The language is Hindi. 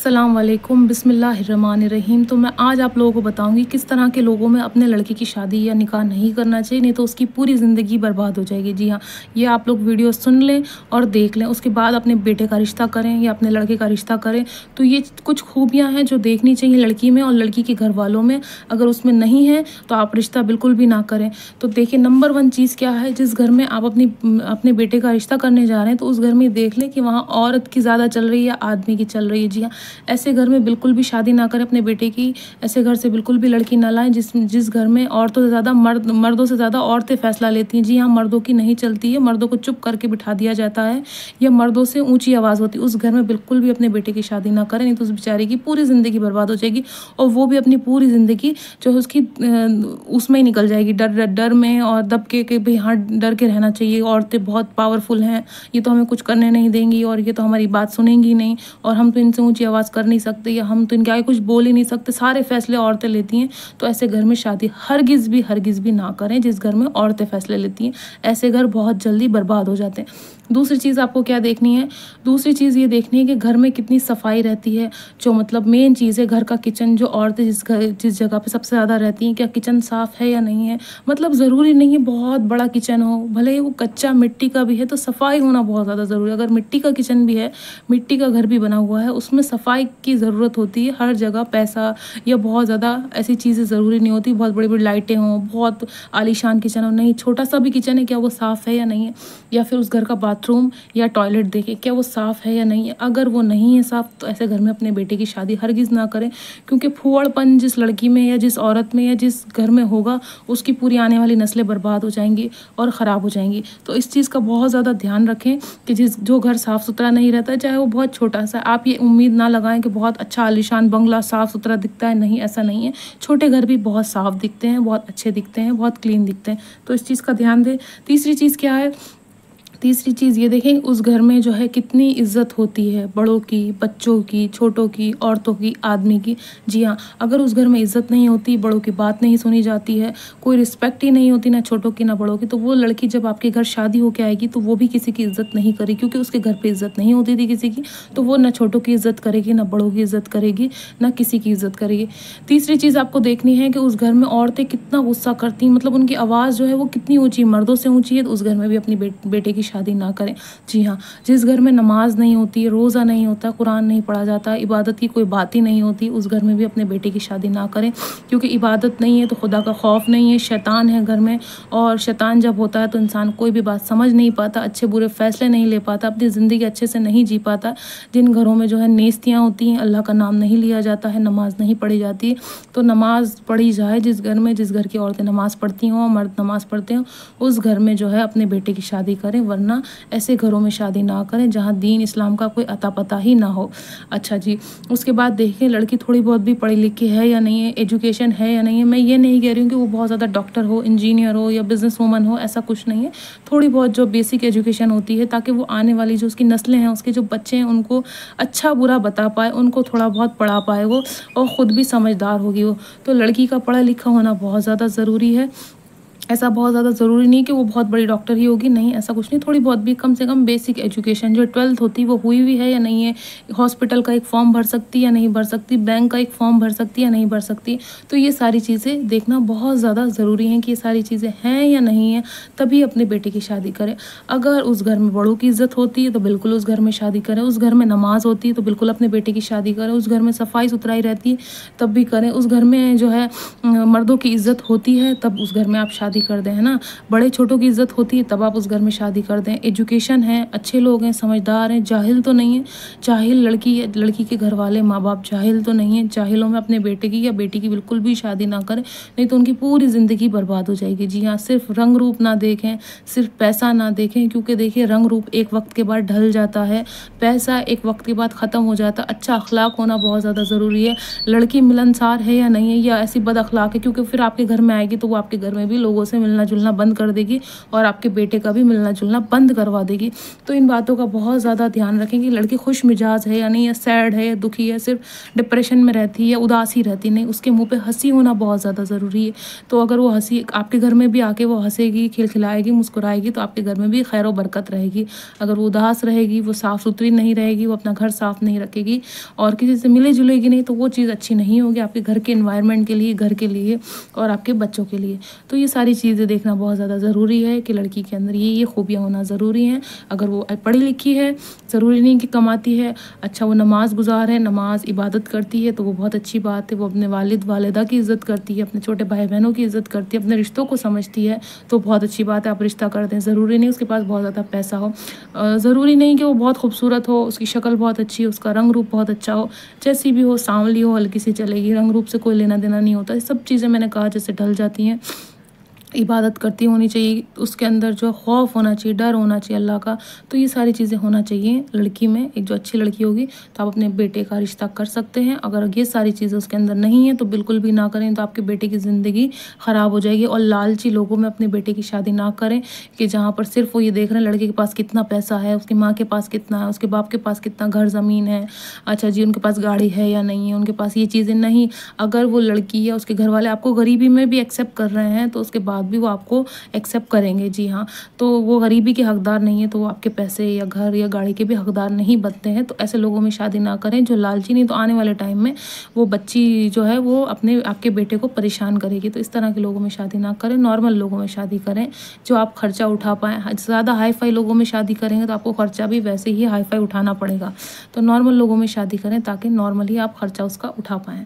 अस्सलाम वालेकुम बिस्मिल्लाहिर्रहमानिर्रहीम। तो मैं आज आप लोगों को बताऊंगी किस तरह के लोगों में अपने लड़के की शादी या निकाह नहीं करना चाहिए, नहीं तो उसकी पूरी ज़िंदगी बर्बाद हो जाएगी। जी हाँ, ये आप लोग वीडियो सुन लें और देख लें, उसके बाद अपने बेटे का रिश्ता करें या अपने लड़के का रिश्ता करें। तो ये कुछ खूबियाँ हैं जो देखनी चाहिए लड़की में और लड़की के घर वालों में। अगर उसमें नहीं है तो आप रिश्ता बिल्कुल भी ना करें। तो देखिए, नंबर 1 चीज़ क्या है, जिस घर में आप अपने बेटे का रिश्ता करने जा रहे हैं तो उस घर में देख लें कि वहाँ औरत की ज़्यादा चल रही है या आदमी की चल रही है। जी हाँ, ऐसे घर में बिल्कुल भी शादी ना करें अपने बेटे की। ऐसे घर से बिल्कुल भी लड़की ना लाएं जिस घर में औरतों से ज़्यादा मर्दों से ज़्यादा औरतें फैसला लेती हैं। जी हाँ, मर्दों की नहीं चलती है, मर्दों को चुप करके बिठा दिया जाता है या मर्दों से ऊंची आवाज़ होती है। उस घर में बिल्कुल भी अपने बेटे की शादी ना करें, नहीं तो उस बेचारे की पूरी ज़िंदगी बर्बाद हो जाएगी और वो भी अपनी पूरी ज़िंदगी जो है उसकी उसमें ही निकल जाएगी, डर डर में और दब के भाई हाँ डर के रहना चाहिए। औरतें बहुत पावरफुल हैं, ये तो हमें कुछ करने नहीं देंगी और ये तो हमारी बात सुनेंगी नहीं और हम तो इनसे ऊंची आवाज़ कर नहीं सकते या हम तो इनके आगे कुछ बोल ही नहीं सकते, सारे फैसले औरतें लेती हैं। तो ऐसे घर में शादी हरगिज़ भी ना करें जिस घर में औरतें फैसले लेती हैं। ऐसे घर बहुत जल्दी बर्बाद हो जाते हैं। दूसरी चीज़ आपको क्या देखनी है, दूसरी चीज़ ये देखनी है कि घर में कितनी सफाई रहती है। जो मतलब मेन चीज़ है घर का किचन, जो औरतें जिस जगह पे सबसे ज़्यादा रहती हैं, क्या किचन साफ़ है या नहीं है। मतलब ज़रूरी नहीं है बहुत बड़ा किचन हो, भले ही वो कच्चा मिट्टी का भी है तो सफाई होना बहुत ज़्यादा ज़रूरी है। अगर मिट्टी का किचन भी है, मिट्टी का घर भी बना हुआ है, उसमें सफाई की ज़रूरत होती है हर जगह। पैसा या बहुत ज़्यादा ऐसी चीज़ें ज़रूरी नहीं होती, बहुत बड़ी बड़ी लाइटें हों, बहुत आलीशान किचन हो, नहीं छोटा सा भी किचन है क्या वो साफ़ है या नहीं है। या फिर उस घर का बाथरूम या टॉयलेट देखें क्या वो साफ़ है या नहीं है। अगर वो नहीं है साफ़ तो ऐसे घर में अपने बेटे की शादी हरगिज़ ना करें, क्योंकि फूहड़पन जिस लड़की में या जिस औरत में या जिस घर में होगा उसकी पूरी आने वाली नस्लें बर्बाद हो जाएंगी और ख़राब हो जाएंगी। तो इस चीज़ का बहुत ज़्यादा ध्यान रखें कि जो घर साफ़ सुथरा नहीं रहता, चाहे वो बहुत छोटा सा, आप ये उम्मीद ना लगाएं कि बहुत अच्छा आलीशान बंगला साफ़ सुथरा दिखता है। नहीं, ऐसा नहीं है। छोटे घर भी बहुत साफ़ दिखते हैं, बहुत अच्छे दिखते हैं, बहुत क्लीन दिखते हैं। तो इस चीज़ का ध्यान दें। तीसरी चीज़ क्या है, तीसरी चीज़ ये देखें उस घर में जो है कितनी इज्जत होती है, बड़ों की, बच्चों की, छोटों की, औरतों की, आदमी की। जी हाँ, अगर उस घर में इज्जत नहीं होती, बड़ों की बात नहीं सुनी जाती है, कोई रिस्पेक्ट ही नहीं होती ना छोटों की ना बड़ों की, तो वो लड़की जब आपके घर शादी होके आएगी तो वो भी किसी की इज्जत नहीं करेगी, क्योंकि उसके घर पे इज्जत नहीं होती थी किसी की। तो वो ना छोटों की इज्जत करेगी, ना बड़ों की इज्जत करेगी, ना किसी की इज्जत करेगी। तीसरी चीज़ आपको देखनी है कि उस घर में औरतें कितना गुस्सा करती हैं, मतलब उनकी आवाज़ जो है वो कितनी ऊँची, मर्दों से ऊँची है। तो उस घर में भी अपनी बेटे की शादी ना करें। जी हाँ, जिस घर में नमाज नहीं होती, रोज़ा नहीं होता, कुरान नहीं पढ़ा जाता, इबादत की कोई बात ही नहीं होती, उस घर में भी अपने बेटे की शादी ना करें। क्योंकि इबादत नहीं है तो खुदा का खौफ नहीं है, शैतान है घर में। और शैतान जब होता है तो इंसान कोई भी बात समझ नहीं पाता, अच्छे बुरे फैसले नहीं ले पाता, अपनी ज़िंदगी अच्छे से नहीं जी पाता। जिन घरों में जो है नेस्तियाँ होती हैं, अल्लाह का नाम नहीं लिया जाता है, नमाज नहीं पढ़ी जाती, तो नमाज पढ़ी जाए जिस घर की औरतें नमाज़ पढ़ती हों, मर्द नमाज़ पढ़ते हों, उस घर में जो है अपने बेटे की शादी करें। वरना ऐसे घरों में शादी ना करें जहां दीन इस्लाम का कोई अता पता ही ना हो। अच्छा जी, उसके बाद देखें लड़की थोड़ी बहुत भी पढ़ी लिखी है या नहीं है, एजुकेशन है या नहीं है। मैं ये नहीं कह रही हूँ कि वो बहुत ज़्यादा डॉक्टर हो, इंजीनियर हो या बिजनेस वूमन हो, ऐसा कुछ नहीं है। थोड़ी बहुत जो बेसिक एजुकेशन होती है, ताकि वो आने वाली जो उसकी नस्लें हैं, उसके जो बच्चे हैं, उनको अच्छा बुरा बता पाए, उनको थोड़ा बहुत पढ़ा पाए वो, और ख़ुद भी समझदार होगी वो। तो लड़की का पढ़ा लिखा होना बहुत ज़्यादा ज़रूरी है। ऐसा बहुत ज़्यादा ज़रूरी नहीं कि वो बहुत बड़ी डॉक्टर ही होगी, नहीं ऐसा कुछ नहीं। थोड़ी बहुत भी, कम से कम बेसिक एजुकेशन जो 12th होती है वो हुई हुई है या नहीं है, हॉस्पिटल का एक फॉर्म भर सकती है या नहीं भर सकती, बैंक का एक फॉर्म भर सकती है या नहीं भर सकती। तो ये सारी चीज़ें देखना बहुत ज़्यादा ज़रूरी हैं कि ये सारी चीज़ें हैं या नहीं है, तभी अपने बेटे की शादी करें। अगर उस घर में बड़ों की इज्जत होती है तो बिल्कुल उस घर में शादी करें, उस घर में नमाज होती है तो बिल्कुल अपने बेटे की शादी करें, उस घर में सफाई सुथराई रहती है तब भी करें, उस घर में जो है मर्दों की इज्जत होती है तब उस घर में आप शादी कर दें, है ना। बड़े छोटों की इज्जत होती है तब आप उस घर में शादी कर दें। एजुकेशन है, अच्छे लोग हैं, समझदार हैं, जाहिल तो नहीं है। जाहिल लड़की के घर वाले माँ बाप जाहिल तो नहीं है। जाहिलों में अपने बेटे की या बेटी की बिल्कुल भी शादी ना करें, नहीं तो उनकी पूरी ज़िंदगी बर्बाद हो जाएगी। जी हाँ, सिर्फ रंग रूप ना देखें, सिर्फ पैसा ना देखें, क्योंकि देखिए रंग रूप एक वक्त के बाद ढल जाता है, पैसा एक वक्त के बाद ख़त्म हो जाता है। अच्छा अखलाक होना बहुत ज़्यादा ज़रूरी है। लड़की मिलनसार है या नहीं है, या ऐसी बद अखलाक है, क्योंकि फिर आपके घर में आएगी तो वो आपके घर में भी लोगों लोगों से मिलना जुलना बंद कर देगी और आपके बेटे का भी मिलना जुलना बंद करवा देगी। तो इन बातों का बहुत ज़्यादा ध्यान रखें कि लड़की खुश मिजाज है या नहीं, या सैड है या दुखी है, सिर्फ डिप्रेशन में रहती है या उदासी रहती नहीं, उसके मुंह पे हंसी होना बहुत ज़्यादा ज़रूरी है। तो अगर वो हंसी आपके घर में भी आके वो हंसेगी, खिलखिलाएगी, मुस्कुराएगी, तो आपके घर में भी खैर व बरकत रहेगी। अगर वो उदास रहेगी, वो साफ़ सुथरी नहीं रहेगी, वो अपना घर साफ़ नहीं रखेगी और किसी से मिले जुलेगी नहीं, तो वो चीज़ अच्छी नहीं होगी आपके घर के एनवायरनमेंट के लिए, घर के लिए और आपके बच्चों के लिए। तो ये सारी चीज़ें देखना बहुत ज़्यादा ज़रूरी है कि लड़की के अंदर ये खूबियाँ होना ज़रूरी हैं। अगर वो पढ़ी लिखी है, ज़रूरी नहीं कि कमाती है, अच्छा वो नमाज गुजार है, नमाज इबादत करती है, तो वो बहुत अच्छी बात है। वो अपने वालिद वालिदा की इज़्ज़त करती है, अपने छोटे भाई बहनों की इज़्ज़त करती है, अपने रिश्तों को समझती है, तो बहुत अच्छी बात है। आप रिश्ता कर दें, ज़रूरी नहीं उसके पास बहुत ज़्यादा पैसा हो, ज़रूरी नहीं कि वो बहुत खूबसूरत हो, उसकी शक्ल बहुत अच्छी हो, उसका रंग रूप बहुत अच्छा हो, जैसी भी हो, सांवली हो, हल्की सी चलेगी, रंग रूप से कोई लेना देना नहीं होता। ये सब चीज़ें मैंने कहा जैसे ढल जाती हैं। इबादत करती होनी चाहिए, उसके अंदर जो खौफ होना चाहिए, डर होना चाहिए अल्लाह का, तो ये सारी चीज़ें होना चाहिए लड़की में। एक जो अच्छी लड़की होगी तो आप अपने बेटे का रिश्ता कर सकते हैं। अगर ये सारी चीज़ें उसके अंदर नहीं है तो बिल्कुल भी ना करें, तो आपके बेटे की ज़िंदगी ख़राब हो जाएगी। और लालची लोगों में अपने बेटे की शादी ना करें कि जहाँ पर सिर्फ वो ये देख रहे हैं लड़के के पास कितना पैसा है, उसकी माँ के पास कितना है, उसके बाप के पास कितना घर ज़मीन है, अच्छा जी उनके पास गाड़ी है या नहीं है, उनके पास ये चीज़ें नहीं। अगर वो लड़की या उसके घर वाले आपको गरीबी में भी एक्सेप्ट कर रहे हैं तो उसके बाद भी वो आपको एक्सेप्ट करेंगे, जी हाँ। तो वो गरीबी के हकदार नहीं है, तो वो आपके पैसे या घर या गाड़ी के भी हकदार नहीं बनते हैं। तो ऐसे लोगों में शादी ना करें जो लालची, नहीं तो आने वाले टाइम में वो बच्ची जो है वो अपने आपके बेटे को परेशान करेगी। तो इस तरह के लोगों में शादी ना करें, नॉर्मल लोगों में शादी करें जो आप खर्चा उठा पाएँ। ज़्यादा हाई फाई लोगों में शादी करेंगे तो आपको खर्चा भी वैसे ही हाई फाई उठाना पड़ेगा। तो नॉर्मल लोगों में शादी करें ताकि नॉर्मली आप खर्चा उसका उठा पाएँ।